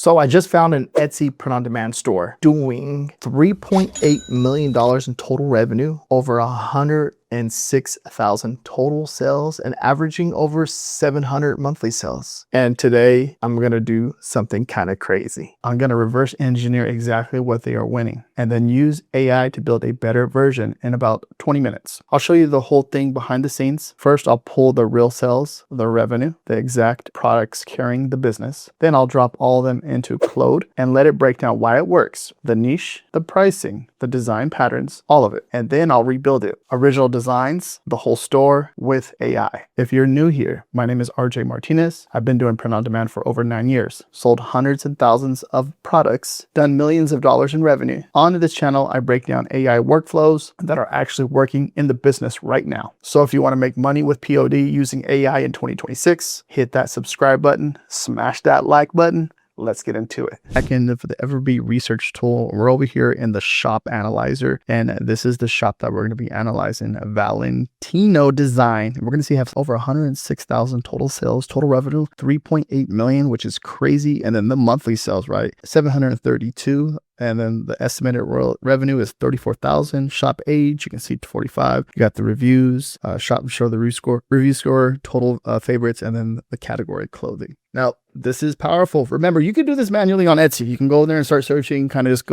So I just found an Etsy print-on-demand store doing $3.8 million in total revenue, over 106,000 total sales, and averaging over 700 monthly sales. And today I'm gonna do something kind of crazy. I'm gonna reverse engineer exactly what they are winning and then use AI to build a better version in about 20 minutes. I'll show you the whole thing behind the scenes. First, I'll pull the real sales, the revenue, the exact products carrying the business. Then I'll drop all of them into Claude and let it break down why it works, the niche, the pricing, the design patterns, all of it. And then I'll rebuild it. Original designs, the whole store with AI. If you're new here, my name is RJ Martinez. I've been doing print on demand for over 9 years, sold hundreds and thousands of products, done millions of dollars in revenue. On this channel, I break down AI workflows that are actually working in the business right now. So if you want to make money with POD using AI in 2026, hit that subscribe button, smash that like button. Let's get into it. Back in for the EverBee research tool, we're over here in the shop analyzer, and this is the shop that we're going to be analyzing, Valentino Design. We're going to see have over 106,000 total sales, total revenue 3.8 million, which is crazy. And then the monthly sales, right, 732. And then the estimated revenue is 34,000. Shop age, you can see 45. You got the reviews, shop show the review score, total favorites, and then the category clothing. Now, this is powerful. Remember, you can do this manually on Etsy. You can go there and start searching, kind of just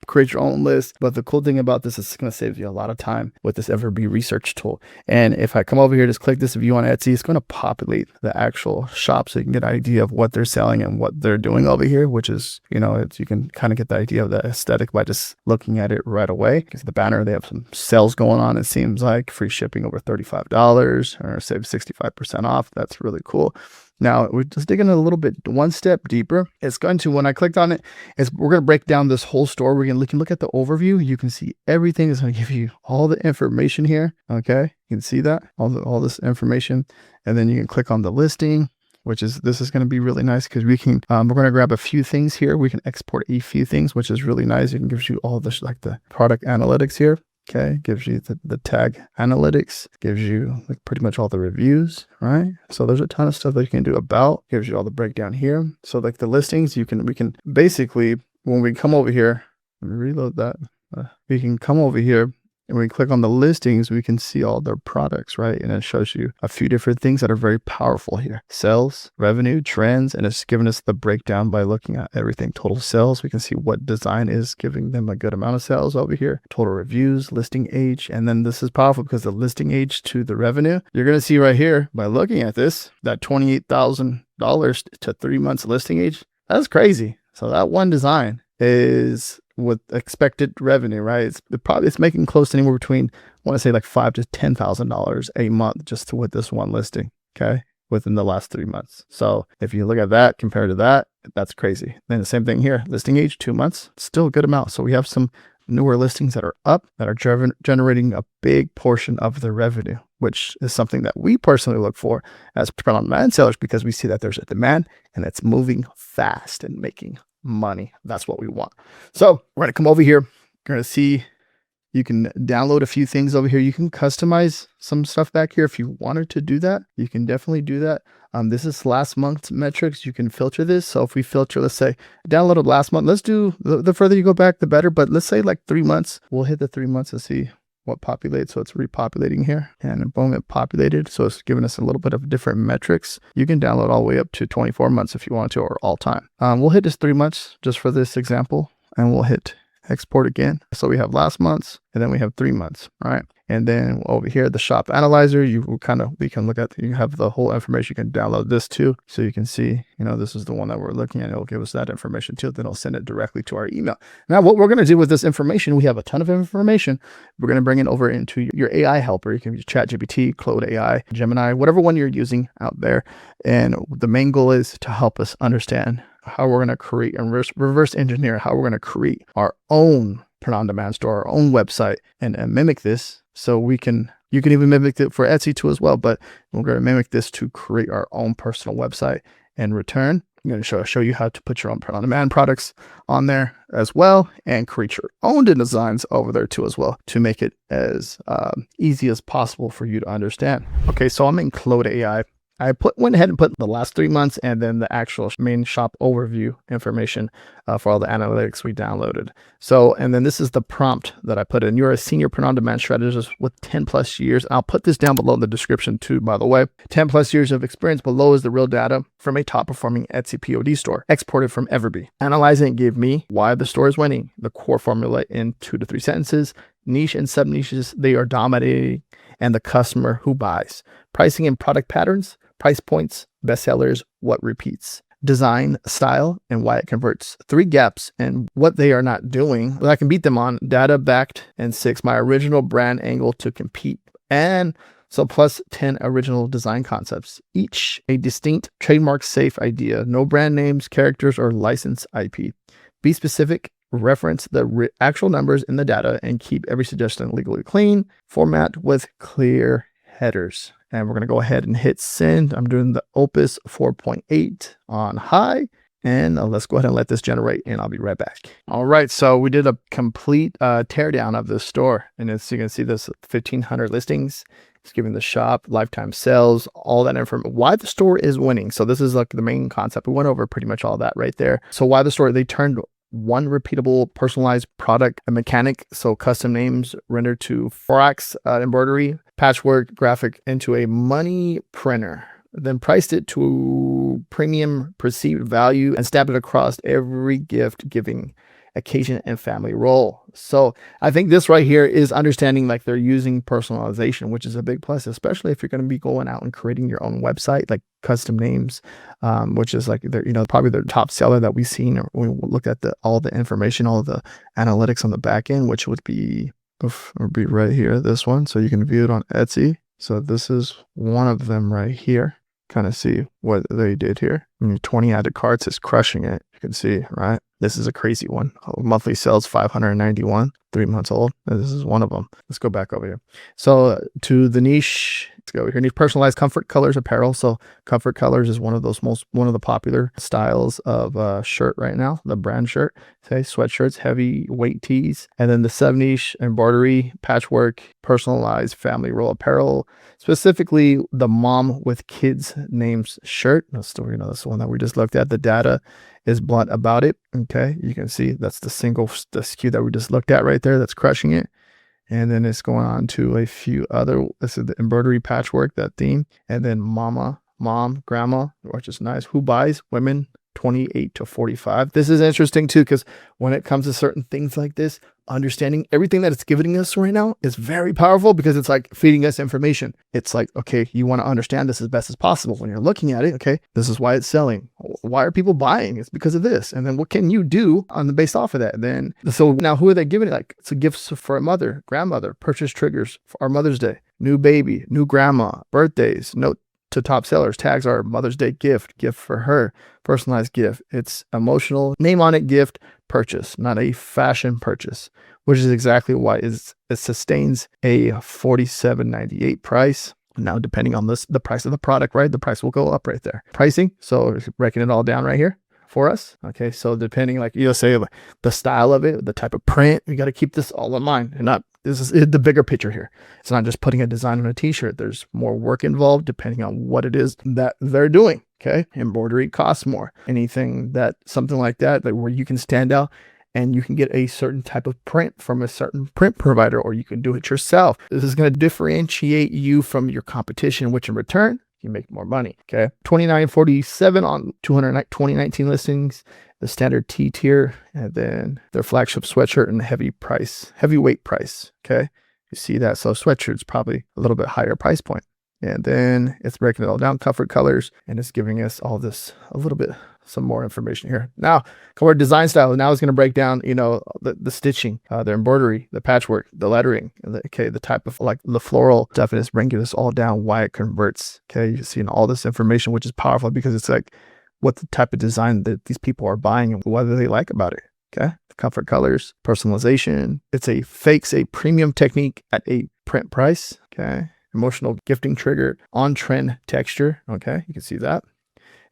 create your own list. But the cool thing about this is it's going to save you a lot of time with this EverBee research tool. And if I come over here, just click this view on Etsy, it's going to populate the actual shop so you can get an idea of what they're selling and what they're doing over here, which is, you know, you can kind of get the idea of the aesthetic by just looking at it right away. Because the banner, they have some sales going on. It seems like free shipping over $35 or save 65% off. That's really cool. Now we're just digging a little bit, one step deeper. It's going to, when I clicked on it, we're going to break down this whole store. We're going to look at the overview. You can see everything is going to give you all the information here. Okay. You can see that all this information, and then you can click on the listing, this is going to be really nice because we can, we're going to grab a few things here. We can export a few things, which is really nice. It gives you all this, like the product analytics here. Okay, gives you the tag analytics, gives you like pretty much all the reviews, right? So there's a ton of stuff that you can do about, gives you all the breakdown here. So like the listings, we can basically, when we come over here, let me reload that. We can come over here and we click on the listings, we can see all their products, right? And it shows you a few different things that are very powerful here. Sales, revenue, trends, and it's giving us the breakdown by looking at everything. Total sales, we can see what design is giving them a good amount of sales over here. Total reviews, listing age, and then this is powerful because the listing age to the revenue, you're gonna see right here by looking at this, that $28,000 to 3 months listing age, that's crazy. So that one design is with expected revenue, right? It's making close to anywhere between, I want to say like $5,000 to $10,000 a month just with this one listing, okay, within the last 3 months. So if you look at that compared to that, that's crazy. Then the same thing here, listing age 2 months, still a good amount. So we have some newer listings that are up, that are generating a big portion of the revenue, which is something that we personally look for as print-on-demand sellers because we see that there's a demand and it's moving fast and making money. That's what we want. So we're going to come over here. You're going to see you can download a few things over here. You can customize some stuff back here. If you wanted to do that, you can definitely do that. This is last month's metrics. You can filter this. So if we filter, let's say downloaded last month, let's do the further you go back, the better. But let's say like 3 months, we'll hit the 3 months and see what populates. So it's repopulating here, and boom, it populated. So it's giving us a little bit of different metrics. You can download all the way up to 24 months if you want to, or all time. We'll hit this 3 months just for this example, and we'll hit export again. So we have last month's, and then we have 3 months, right? And then over here, the shop analyzer, we can look at, you have the whole information. You can download this too. So you can see, you know, this is the one that we're looking at. It'll give us that information too. Then it'll send it directly to our email. Now, what we're going to do with this information, we have a ton of information. We're going to bring it over into your AI helper. You can use ChatGPT, Claude AI, Gemini, whatever one you're using out there. And the main goal is to help us understand how we're going to create and reverse engineer how we're going to create our own print-on-demand store, our own website, and mimic this. So you can even mimic it for Etsy too as well, but we're going to mimic this to create our own personal website. And return, I'm going to show you how to put your own print-on-demand products on there as well, and create your own designs over there too as well, to make it as easy as possible for you to understand. Okay, so I'm in Claude AI. I went ahead and put the last 3 months and then the actual main shop overview information for all the analytics we downloaded. So, and then this is the prompt that I put in. You're a senior print-on-demand strategist with 10 plus years. I'll put this down below in the description too, by the way. 10 plus years of experience below is the real data from a top performing Etsy POD store exported from EverBee. Analyzing it gave me why the store is winning, the core formula in 2 to 3 sentences, niche and sub niches they are dominating, and the customer who buys. Pricing and product patterns, price points, bestsellers, what repeats, design, style, and why it converts. 3 gaps and what they are not doing that I can beat them on, data backed, and 6, my original brand angle to compete. And so plus 10 original design concepts, each a distinct trademark safe idea, no brand names, characters, or licensed IP. Be specific, reference the actual numbers in the data, and keep every suggestion legally clean. Format with clear headers. And we're going to go ahead and hit send. I'm doing the Opus 4.8 on high. And let's go ahead and let this generate, and I'll be right back. All right, so we did a complete teardown of this store. And as you can see, this 1,500 listings. It's giving the shop, lifetime sales, all that information, why the store is winning. So this is like the main concept. We went over pretty much all that right there. So why the store, they turned one repeatable personalized product, a mechanic, so custom names rendered to forex, embroidery, patchwork graphic into a money printer, then priced it to premium perceived value and stabbed it across every gift giving occasion and family role. So I think this right here is understanding like they're using personalization, which is a big plus, especially if you're going to be going out and creating your own website, like custom names, which is like they're, probably their top seller that we've seen when we look at all the information, all of the analytics on the back end, which would be right here, this one. So you can view it on Etsy. So this is one of them right here. Kind of see what they did here. 20 added carts is crushing it. You can see, right? This is a crazy one. Monthly sales 591, 3 months old. This is one of them. Let's go back over here. So to the niche, let's go over here. Need personalized comfort colors apparel. So comfort colors is one of the popular styles of shirt right now. The brand shirt, say sweatshirts, heavy weight tees, and then the sub niche embroidery, patchwork, personalized family roll apparel. Specifically, the mom with kids names shirt. That's the one that we just looked at. The data is blunt about it. Okay, you can see that's the SKU that we just looked at right there. That's crushing it. And then it's going on to a few other. This is the embroidery, patchwork, that theme, and then mom, grandma, which is nice. Who buys? Women 28 to 45. This is interesting too, because when it comes to certain things like this, understanding everything that it's giving us right now is very powerful, because it's like feeding us information. It's like, okay, you want to understand this as best as possible. When you're looking at it, okay, this is why it's selling. Why are people buying? It's because of this. And then what can you do based off of that? And then, so now who are they giving it? Like, it's a gift for a mother, grandmother, purchase triggers for our Mother's Day, new baby, new grandma, birthdays, note to top sellers, tags are Mother's Day gift for her, personalized gift. It's emotional, name on it, gift, purchase, not a fashion purchase, which is exactly why it sustains a $47.98 price. Now, depending on the price of the product, right, the price will go up right there. Pricing, so breaking it all down right here for us. Okay, so depending, like say the style of it, the type of print, we got to keep this all in mind. And not, this is the bigger picture here. It's not just putting a design on a t-shirt. There's more work involved depending on what it is that they're doing. Okay, embroidery costs more. Something like that where you can stand out and you can get a certain type of print from a certain print provider, or you can do it yourself. This is going to differentiate you from your competition, which in return, you make more money. Okay, $29.47 on 2019 listings, the standard T tier, and then their flagship sweatshirt and heavyweight price. Okay, you see that. So sweatshirt's probably a little bit higher price point. And then it's breaking it all down, comfort colors, and it's giving us all this, some more information here. Now, color design style. Now it's going to break down, the stitching, the embroidery, the patchwork, the lettering, the type of like the floral stuff, and it's bringing this all down, why it converts. Okay, you're seeing all this information, which is powerful because it's like what the type of design that these people are buying and whether they like about it. Okay, comfort colors, personalization. It's a premium technique at a print price. Okay. Emotional gifting trigger, on trend texture. Okay, you can see that.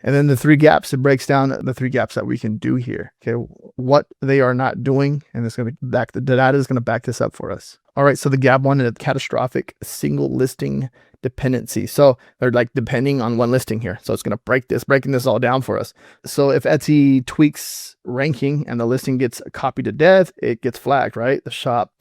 And then the 3 gaps, it breaks down the 3 gaps that we can do here. Okay, what they are not doing, and it's going to back the data is going to back this up for us. All right, so the gap 1 is catastrophic single listing dependency. So they're like depending on one listing here. So it's going to breaking this all down for us. So if Etsy tweaks ranking and the listing gets copied to death, it gets flagged, right? The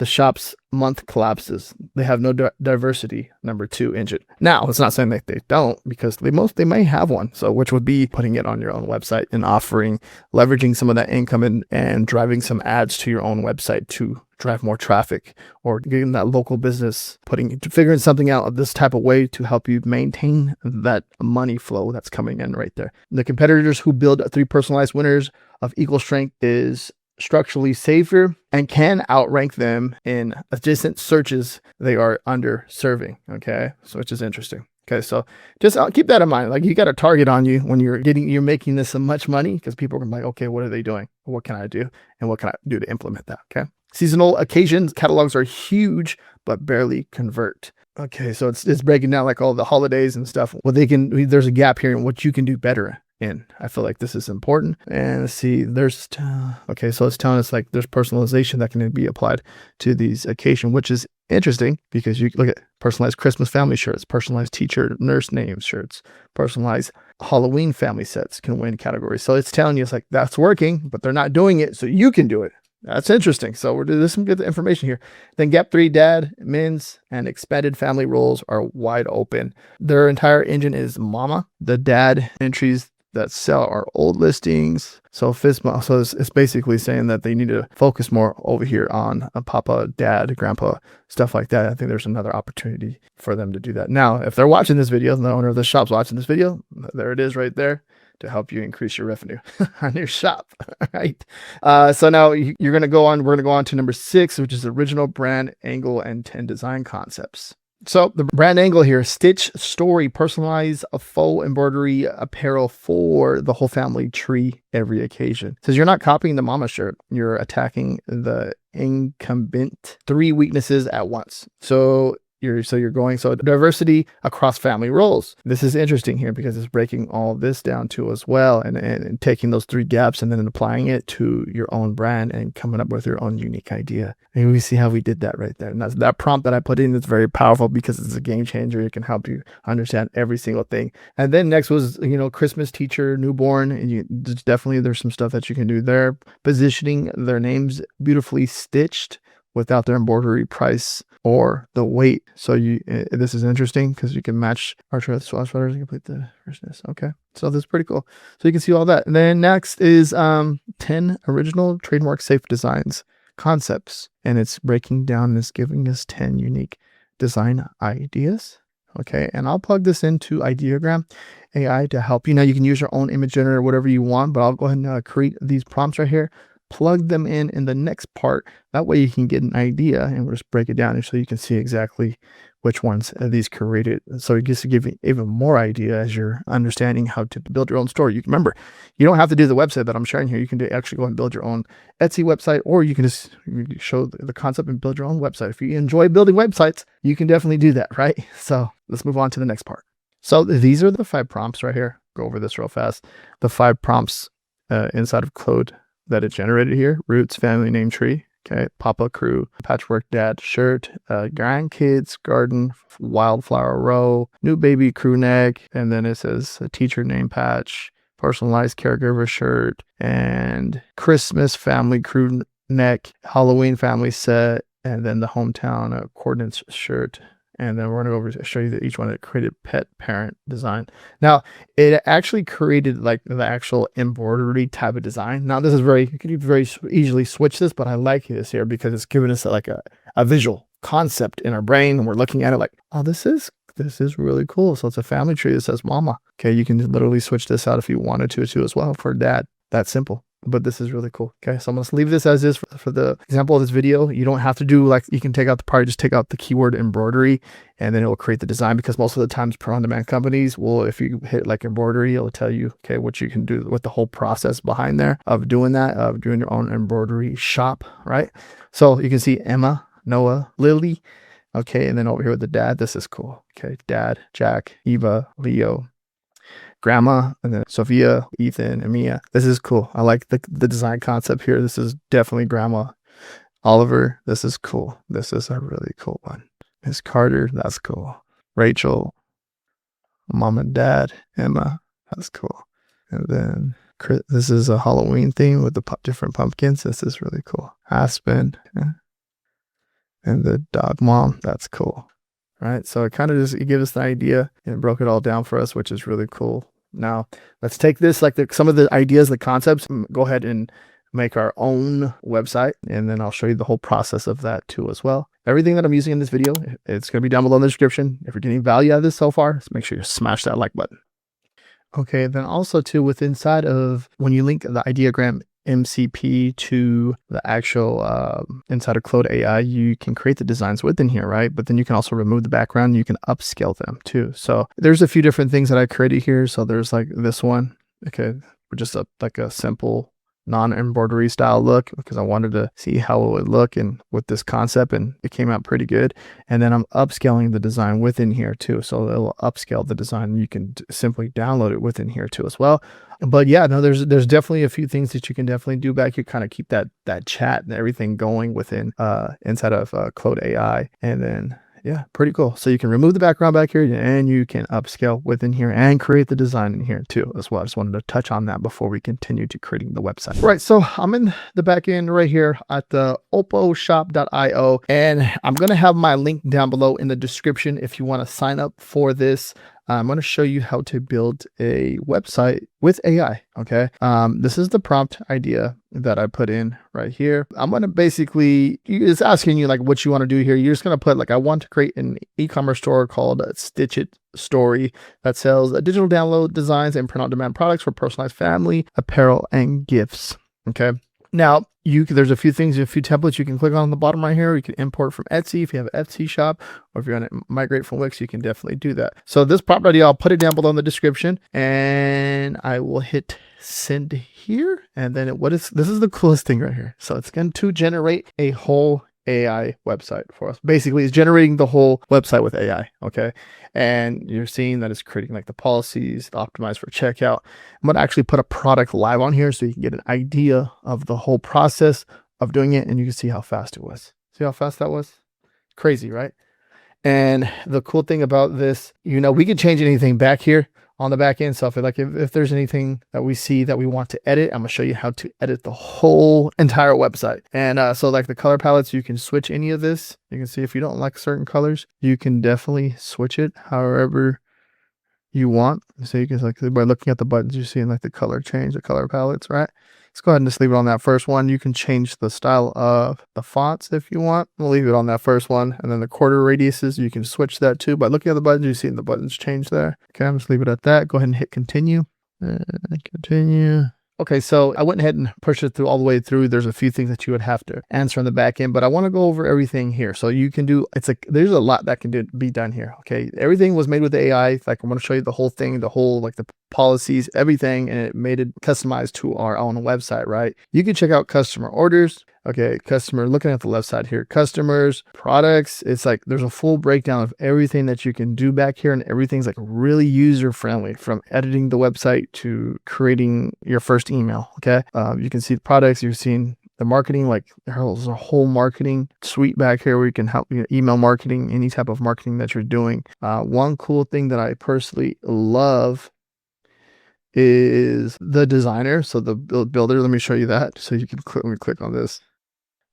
shop's month collapses. They have no diversity. Number 2 engine. Now it's not saying that they don't, because they may have one. So which would be putting it on your own website and leveraging some of that income and driving some ads to your own website to drive more traffic, or getting that local business figuring something out of this type of way to help you maintain that money flow that's coming in right there. The competitors who build 3 personalized winners of equal strength is structurally safer and can outrank them in adjacent searches they are underserving. Okay, so which is interesting. Okay, so just keep that in mind. Like, you got a target on you when you're making this so much money, because people are like, okay, what are they doing? What can I do? And what can I do to implement that? Okay. Seasonal occasions catalogs are huge, but barely convert. Okay, so it's breaking down like all the holidays and stuff. Well, there's a gap here in what you can do better in. I feel like this is important. And let's see, okay, so it's telling us like there's personalization that can be applied to these occasions, which is interesting, because you look at personalized Christmas family shirts, personalized teacher nurse names shirts, personalized Halloween family sets can win categories. So it's telling you, it's like that's working, but they're not doing it, so you can do it. That's interesting. So there's some good information here. Then gap 3, dad, men's, and expanded family roles are wide open. Their entire engine is mama. The dad entries that sell are old listings. So it's basically saying that they need to focus more over here on papa, dad, grandpa, stuff like that. I think there's another opportunity for them to do that. Now, if they're watching this video, the owner of the shop's watching this video, there it is right there, to help you increase your revenue on your shop. Right. So now we're going to go on to number 6, which is original brand angle and 10 design concepts. So the brand angle here, stitch, story, personalize a faux embroidery apparel for the whole family tree every occasion. It says you're not copying the mama shirt. You're attacking the incumbent 3 weaknesses at once. So diversity across family roles. This is interesting here because it's breaking all this down too as well, and taking those 3 gaps and then applying it to your own brand and coming up with your own unique idea. And we see how we did that right there. And that prompt that I put in is very powerful because it's a game changer. It can help you understand every single thing. And then next was, Christmas teacher, newborn. And there's some stuff that you can do there. Positioning their names beautifully stitched without their embroidery price or the weight. So this is interesting because you can match archer swatch sweaters and complete the freshness. Okay, so this is pretty cool. So you can see all that. And then next is 10 original trademark safe designs concepts, and it's breaking down and it's giving us 10 unique design ideas. Okay, and I'll plug this into Ideogram AI to help you. Now you can use your own image generator, whatever you want, but I'll go ahead and create these prompts right here, plug them in the next part. That way you can get an idea, and we'll just break it down so you can see exactly which ones these created. So it gets to give you even more idea as you're understanding how to build your own store. You can remember, you don't have to do the website that I'm sharing here. You can actually go and build your own Etsy website, or you can just show the concept and build your own website. If you enjoy building websites, you can definitely do that, right? So let's move on to the next part. So these are the 5 prompts right here. Go over this real fast. The 5 prompts inside of Claude that it generated here: roots, family name tree, okay, papa, crew, patchwork dad, shirt, grandkids, garden, wildflower row, new baby, crew neck, and then it says a teacher name patch, personalized caregiver shirt, and Christmas family crew neck, Halloween family set, and then the hometown coordinates shirt. And then we're going to go over to show you that each one that created pet parent design. Now, it actually created like the actual embroidery type of design. Now, this is you can very easily switch this, but I like this here because it's giving us like a visual concept in our brain, and we're looking at it like, oh, this is really cool. So it's a family tree that says mama. Okay, you can literally switch this out if you wanted to too as well for dad. That's simple. But this is really cool. Okay, so I'm going to leave this as is for the example of this video. You don't have to do you can take out just take out the keyword embroidery, and then it will create the design, because most of the times on-demand companies will, if you hit like embroidery, it'll tell you, okay, what you can do with the whole process behind there of doing that, of doing your own embroidery shop, right? So you can see Emma, Noah, Lily. Okay, and then over here with the dad, this is cool. Okay, dad, Jack, Eva, Leo, Grandma, and then Sophia, Ethan, and Mia. This is cool. I like the design concept here. This is definitely Grandma. Oliver, this is cool. This is a really cool one. Miss Carter, that's cool. Rachel, Mom and Dad, Emma, that's cool. And then Chris, this is a Halloween theme with the different pumpkins. This is really cool. Aspen, and the dog mom, that's cool. Right, so it kind of just gives us an idea and broke it all down for us, which is really cool. Now let's take this, like some of the ideas, the concepts, and go ahead and make our own website, and then I'll show you the whole process of that too as well. Everything that I'm using in this video, it's going to be down below in the description. If you're getting value out of this so far, just make sure you smash that like button. Okay, then also too, with inside of when you link the Ideogram MCP to the actual inside of Claude AI, you can create the designs within here, right? But then you can also remove the background. You can upscale them too. So there's a few different things that I created here. So there's like this one, okay, for just like a simple non-embroidery style look, because I wanted to see how it would look and with this concept, and it came out pretty good. And then I'm upscaling the design within here too, so it'll upscale the design. You can simply download it within here too as well. But yeah, no, there's definitely a few things that you can definitely do back here, kind of keep that chat and everything going within inside of Claude AI. And then yeah, pretty cool. So you can remove the background back here, and you can upscale within here and create the design in here too as well. I just wanted to touch on that before we continue to creating the website. Right, so I'm in the back end right here at the OpoShop.io, and I'm going to have my link down below in the description if you want to sign up for this. I'm going to show you how to build a website with AI. Okay. This is the prompt idea that I put in right here. I'm going to basically, it's asking you like what you want to do here. You're just going to put like, I want to create an e-commerce store called Stitch It Story that sells digital download designs and print on demand products for personalized family, apparel, and gifts. Okay. Now, there's a few things, a few templates you can click on the bottom right here. You can import from Etsy if you have an Etsy shop, or if you're going to migrate from Wix, you can definitely do that. So this prompt idea, I'll put it down below in the description, and I will hit send here. And then this is the coolest thing right here. So it's going to generate a whole AI website for us. Basically, it's generating the whole website with AI. Okay. And you're seeing that it's creating like the policies, optimized for checkout. I'm going to actually put a product live on here so you can get an idea of the whole process of doing it. And you can see how fast it was. See how fast that was? Crazy, right? And the cool thing about this, we can change anything back here on the back end. So if there's anything that we see that we want to edit, I'm gonna show you how to edit the whole entire website. And so like the color palettes, you can switch any of this. You can see if you don't like certain colors, you can definitely switch it however you want. So you can, like, by looking at the buttons, you're seeing like the color change, the color palettes, right? Let's go ahead and just leave it on that first one. You can change the style of the fonts if you want. We'll leave it on that first one. And then the quarter radiuses, you can switch that too. By looking at the buttons, you see the buttons change there. Okay, I'm just leave it at that. Go ahead and hit continue. Continue. Okay, so I went ahead and pushed it through all the way through. There's a few things that you would have to answer on the back end, but I want to go over everything here. So you can do, there's a lot that can be done here. Okay, everything was made with AI. Like I'm going to show you the whole thing, like the policies, everything, and it made it customized to our own website, right? You can check out customer orders. Okay, looking at the left side here, customers, products. It's like there's a full breakdown of everything that you can do back here, and everything's like really user friendly, from editing the website to creating your first email. Okay, you can see the products, you're seeing the marketing, like there's a whole marketing suite back here where you can help email marketing, any type of marketing that you're doing. One cool thing that I personally love is the designer. So the builder, let me show you that. So you can let me click on this.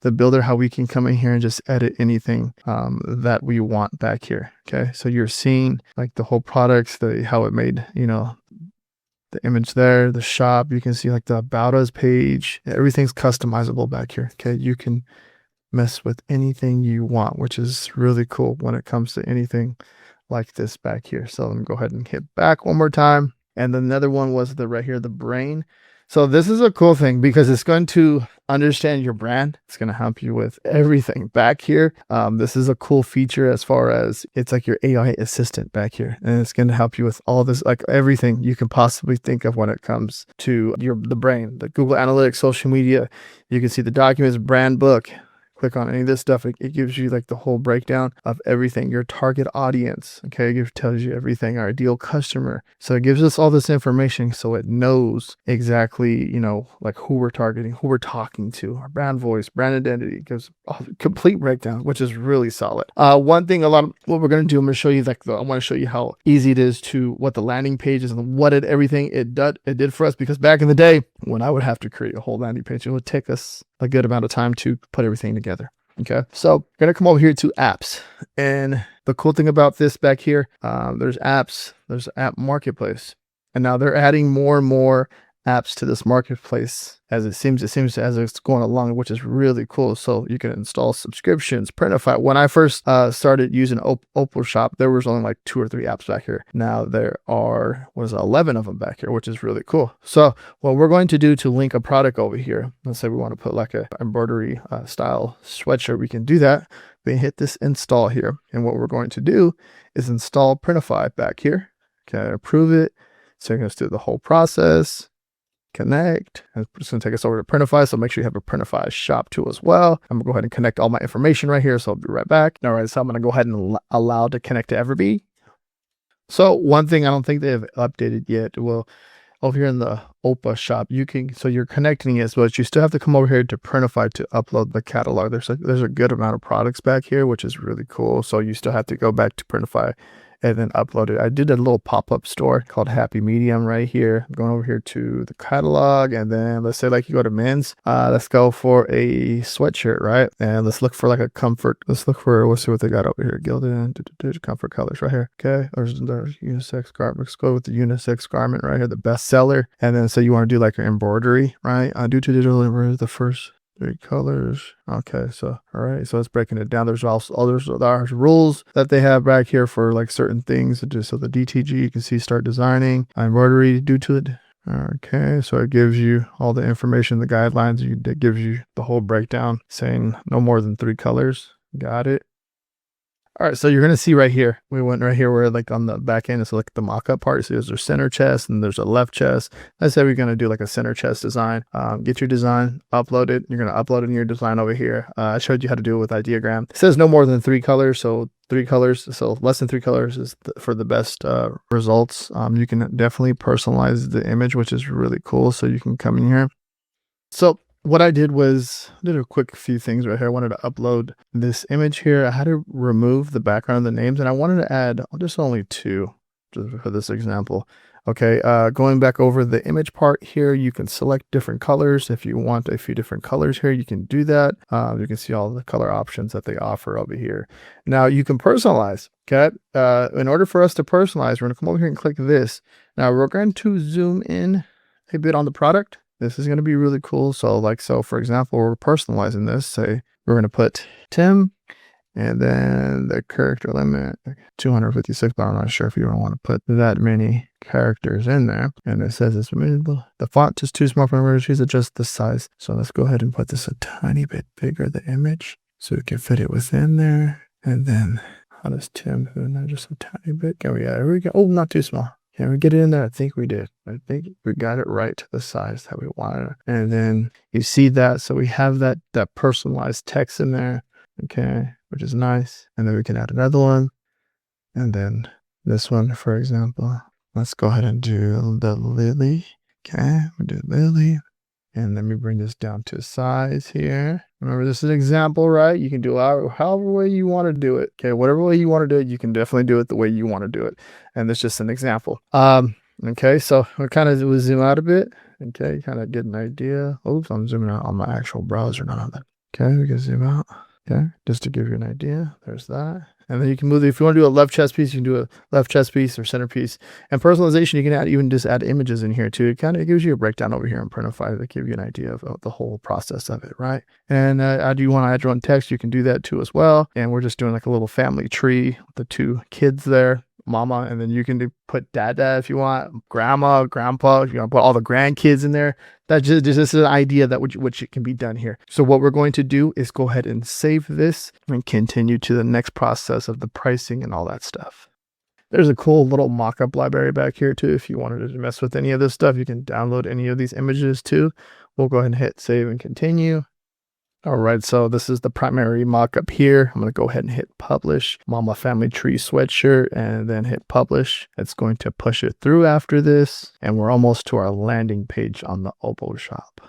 The builder, how we can come in here and just edit anything that we want back here. Okay, so you're seeing like the whole products, how it made, the image there, the shop. You can see like the About Us page. Everything's customizable back here. Okay, you can mess with anything you want, which is really cool when it comes to anything like this back here. So let me go ahead and hit back one more time. And then another one was right here, the brain. So this is a cool thing because it's going to understand your brand. It's going to help you with everything back here. This is a cool feature as far as it's like your AI assistant back here. And it's going to help you with all this, like everything you can possibly think of when it comes to the brain, the Google Analytics, social media. You can see the documents, brand book, click on any of this stuff, it gives you like the whole breakdown of everything, your target audience. Okay, it tells you everything, our ideal customer. So it gives us all this information so it knows exactly, you know, like who we're targeting, who we're talking to, our brand voice, brand identity. It gives a complete breakdown, which is really solid. One thing, what we're going to do, I'm going to show you like I want to show you how easy it is to what the landing page is and what everything it did for us, because back in the day when I would have to create a whole landing page, it would take us a good amount of time to put everything together. Okay, so we're gonna come over here to apps, and the cool thing about this back here, there's apps, there's app marketplace, and now they're adding more and more apps to this marketplace as it seems as it's going along, which is really cool. So you can install subscriptions, Printify. When I first started using OpoShop, there was only like 2 or 3 apps back here. Now there are 11 of them back here, which is really cool. So what we're going to do to link a product over here, let's say we want to put like a embroidery style sweatshirt, we can do that. We hit this install here, and what we're going to do is install Printify back here. Okay, approve it. So you're going to do the whole process. Connect, and it's going to take us over to Printify, so make sure you have a Printify shop too as well. I'm gonna go ahead and connect all my information right here, so I'll be right back. All right, so I'm gonna go ahead and allow to connect to EverBee. So one thing I don't think they have updated yet, well, over here in the OpoShop, you can, so you're connecting it, but you still have to come over here to Printify to upload the catalog. There's a good amount of products back here, which is really cool. So you still have to go back to Printify and then upload it. I did a little pop-up store called Happy Medium right here. I'm going over here to the catalog, and then let's say like you go to men's, let's go for a sweatshirt, right? And let's look for like a comfort. Let's see what they got over here. Gilded comfort colors right here. Okay, there's unisex garment. Let's go with the unisex garment right here, the best seller. And then so you want to do like an embroidery, right? Due to digital embroidery, the first 3 colors. Okay, so all right, so it's breaking it down. There's also there's rules that they have back here for like certain things. So the DTG, you can see start designing embroidery due to it. Okay, so it gives you all the information, the guidelines. It gives you the whole breakdown saying no more than 3 colors. Got it. All right, so you're going to see right here, we went right here where like on the back end, it's like the mock-up part. So there's a center chest and there's a left chest. Let's say we're going to do like a center chest design. Get your design, upload it. You're going to upload it in your design over here. I showed you how to do it with Ideogram. It says no more than 3 colors. So 3 colors, so less than 3 colors is for the best results. You can definitely personalize the image, which is really cool. So you can come in here. So what I did was did a quick few things right here. I wanted to upload this image here. I had to remove the background of the names, and I wanted to add just only 2 just for this example. Okay, going back over the image part here, you can select different colors. If you want a few different colors here, you can do that. You can see all the color options that they offer over here. Now you can personalize. Okay, in order for us to personalize, we're gonna come over here and click this. Now we're going to zoom in a bit on the product. This is going to be really cool. So for example, we're personalizing this. Say we're going to put Tim, and then the character limit 256, but I'm not sure if you don't want to put that many characters in there. And it says it's the font is too small for me. Please adjust the size. So let's go ahead and put this a tiny bit bigger, the image, so we can fit it within there. And then how does Tim do that? Just a tiny bit. Here we go. Oh, not too small. Can we get it in there? I think we did. I think we got it right to the size that we wanted. And then you see that. So we have that personalized text in there. Okay, which is nice. And then we can add another one. And then this one, for example. Let's go ahead and do the lily. Okay, we do lily. And let me bring this down to size here. Remember, this is an example, right? You can do however way you want to do it. Okay, whatever way you want to do it, you can definitely do it the way you want to do it. And that's just an example. Okay, so we'll zoom out a bit. Okay, kind of get an idea. Oops, I'm zooming out on my actual browser, not on that. Okay, we can zoom out. Okay, just to give you an idea. There's that. And then you can move, if you want to do a left chest piece, you can do a left chest piece or center piece. And personalization, you can even just add images in here too. It kind of gives you a breakdown over here in Printify to give you an idea of the whole process of it, right? And do you want to add your own text? You can do that too as well. And we're just doing like a little family tree with the 2 kids there, mama, and then you can put dada if you want, grandma, grandpa, if you want to put all the grandkids in there. That's just an idea that which it can be done here. So what we're going to do is go ahead and save this and continue to the next process of the pricing and all that stuff. There's a cool little mock-up library back here too. If you wanted to mess with any of this stuff, you can download any of these images too. We'll go ahead and hit save and continue. All right, so this is the primary mock-up here. I'm gonna go ahead and hit publish, Mama Family Tree sweatshirt, and then hit publish. It's going to push it through after this, and we're almost to our landing page on the OpoShop.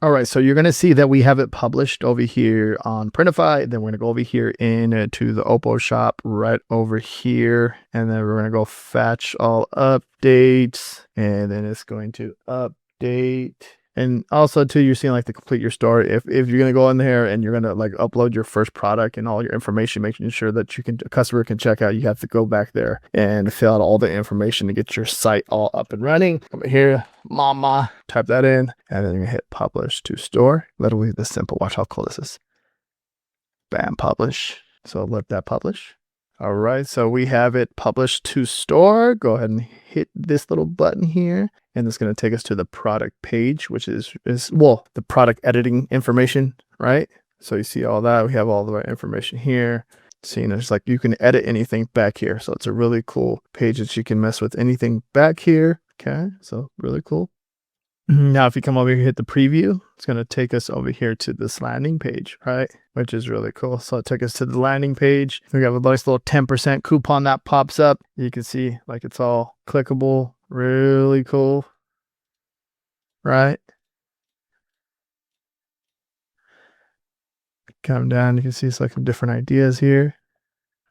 All right, so you're gonna see that we have it published over here on Printify. Then we're gonna go over here into the OpoShop right over here, and then we're gonna go fetch all updates, and then it's going to update. And also too, you're seeing like to complete your store. If you're gonna go in there and you're gonna like upload your first product and all your information, making sure that a customer can check out, you have to go back there and fill out all the information to get your site all up and running. Over here, mama, type that in, and then you're gonna hit publish to store. Literally this simple. Watch how cool this is. Bam, publish. So let that publish. All right, so we have it published to store. Go ahead and hit this little button here, and it's going to take us to the product page, which is well, the product editing information, right? So you see all that. We have all the right information here. Seeing there's like you can edit anything back here. So it's a really cool page that you can mess with anything back here. Okay, so really cool. Now, if you come over here, hit the preview, it's going to take us over here to this landing page, right? Which is really cool. So it took us to the landing page. We have a nice little 10% coupon that pops up. You can see like it's all clickable. Really cool, right? Come down, you can see it's like some different ideas here.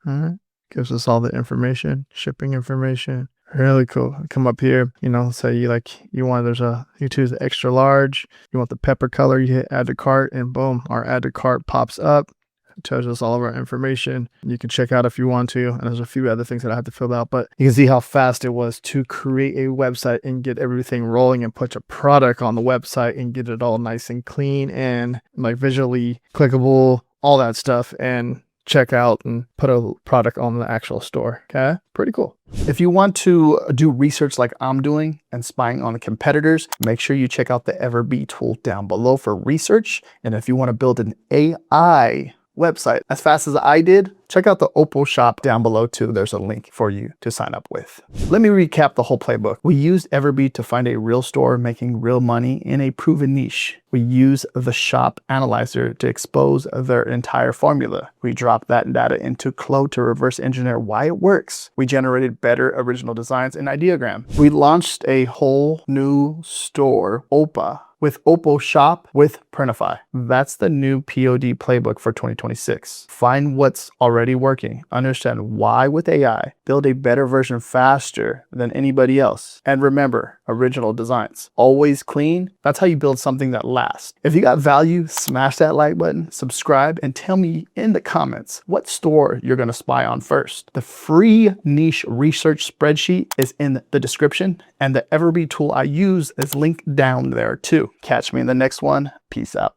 All right. Gives us all the information, shipping information. Really cool. Come up here, you know, say you choose the extra large, you want the pepper color, you hit add to cart, and boom, our add to cart pops up. It tells us all of our information. You can check out if you want to, and there's a few other things that I have to fill out, but you can see how fast it was to create a website and get everything rolling and put a product on the website and get it all nice and clean and like visually clickable, all that stuff, and check out and put a product on the actual store. Okay, pretty cool. If you want to do research like I'm doing and spying on the competitors, make sure you check out the EverBee tool down below for research. And if you want to build an AI website as fast as I did, check out the OpoShop down below too. There's a link for you to sign up with. Let me recap the whole playbook. We used EverBee to find a real store making real money in a proven niche. We use the shop analyzer to expose their entire formula. We dropped that data into Claude to reverse engineer why it works. We generated better original designs in Ideogram. We launched a whole new store, Opa, with OpoShop with Printify. That's the new POD playbook for 2026. Find what's already working, understand why with AI, build a better version faster than anybody else. And remember, original designs, always clean. That's how you build something that lasts. If you got value, smash that like button, subscribe, and tell me in the comments what store you're gonna spy on first. The free niche research spreadsheet is in the description, and the EverBee tool I use is linked down there too. Catch me in the next one. Peace out.